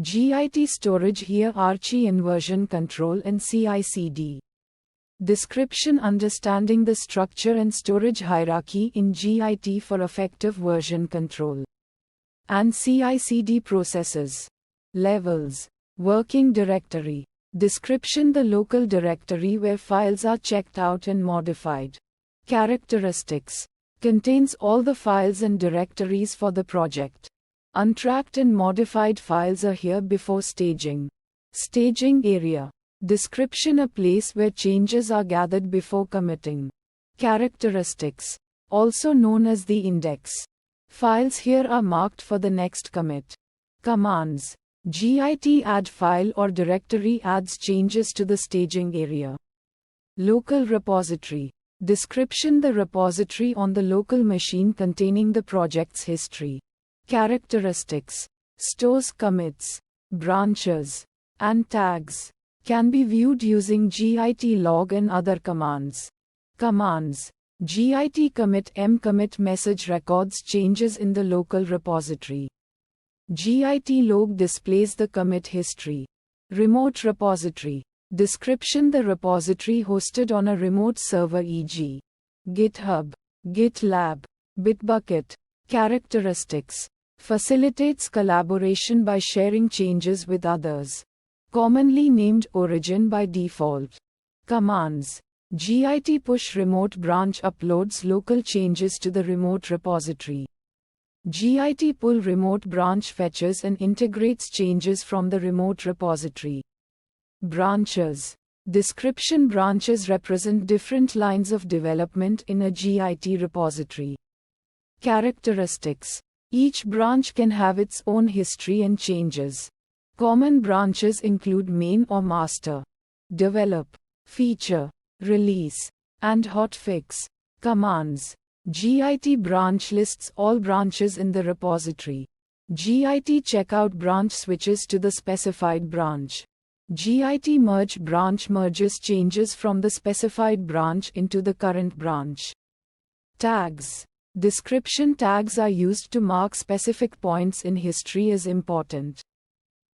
Git storage here Archie inversion control and CI/CD. Description understanding the structure and storage hierarchy in Git for effective version control. And CI/CD processes. Levels. Working directory. Description the local directory where files are checked out and modified. Characteristics. Contains all the files and directories for the project. Untracked and modified files are here before staging. Staging area. Description a place where changes are gathered before committing. Characteristics. Also known as the index. Files here are marked for the next commit. Commands. Git add file or directory adds changes to the staging area. Local repository. Description the repository on the local machine containing the project's history. Characteristics. Stores commits, branches, and tags. Can be viewed using git log and other commands. Commands. Git commit mcommit message records changes in the local repository. Git log displays the commit history. Remote repository. Description the repository hosted on a remote server e.g. GitHub, GitLab, Bitbucket. Characteristics. Facilitates collaboration by sharing changes with others. Commonly named origin by default. Commands. Git push remote branch uploads local changes to the remote repository. Git pull remote branch fetches and integrates changes from the remote repository. Branches. Description branches represent different lines of development in a Git repository. Characteristics. Each branch can have its own history and changes. Common branches include main or master, develop, feature, release, and hotfix. Commands. Git branch lists all branches in the repository. Git checkout branch switches to the specified branch. Git merge branch merges changes from the specified branch into the current branch. Tags. Description tags are used to mark specific points in history as important.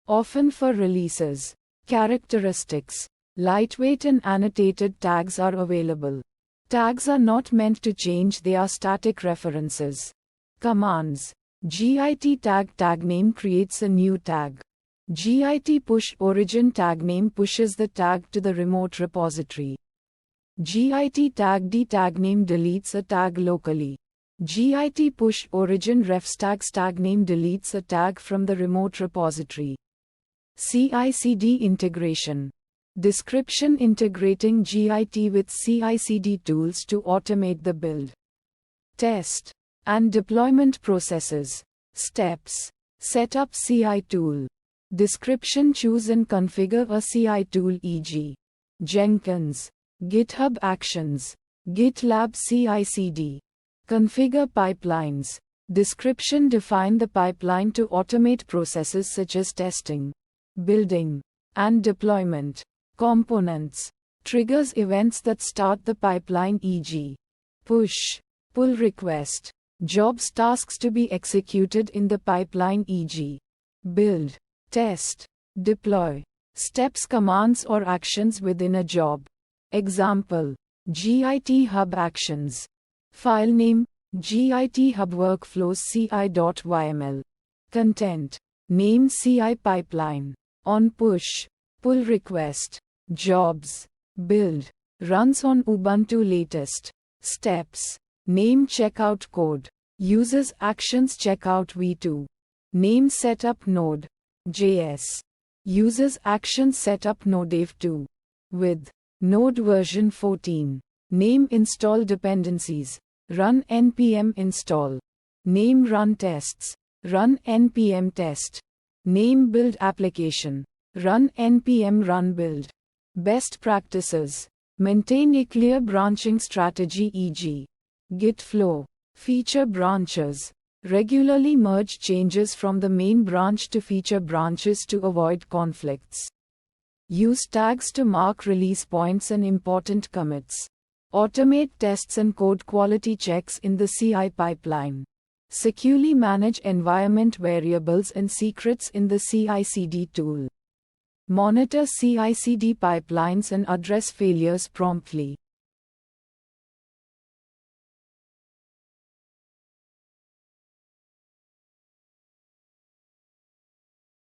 Often for releases. Characteristics. Lightweight and annotated tags are available. Tags are not meant to change, they are static references. Commands. Git tag name creates a new tag. Git push origin tag name pushes the tag to the remote repository. Git tag name deletes a tag locally. Git push origin refs tag name deletes a tag from the remote repository. CI/CD integration. Description integrating Git with CI/CD tools to automate the build, test, and deployment processes. Steps. Set up CI tool. Description choose and configure a CI tool e.g. Jenkins, GitHub Actions, GitLab CI/CD. Configure pipelines. Description define the pipeline to automate processes such as testing, building, and deployment. Components. Triggers events that start the pipeline e.g. push, pull request. Jobs tasks to be executed in the pipeline e.g. build, test, deploy. Steps commands or actions within a job. Example. Git Hub Actions. File name, Git Hub Workflows ci.yml. Content. Name CI pipeline. On push, pull request. Jobs. Build. Runs on Ubuntu latest. Steps. Name checkout code. Uses actions checkout v2. Name setup node. JS. Uses actions setup nodev2. With node version 14. Name install dependencies. Run npm install. Name run tests. Run npm test. Name build application. Run npm run build. Best practices. Maintain a clear branching strategy e.g. Git flow. Feature branches. Regularly merge changes from the main branch to feature branches to avoid conflicts. Use tags to mark release points and important commits. Automate tests and code quality checks in the CI pipeline. Securely manage environment variables and secrets in the CI/CD tool. Monitor CI/CD pipelines and address failures promptly.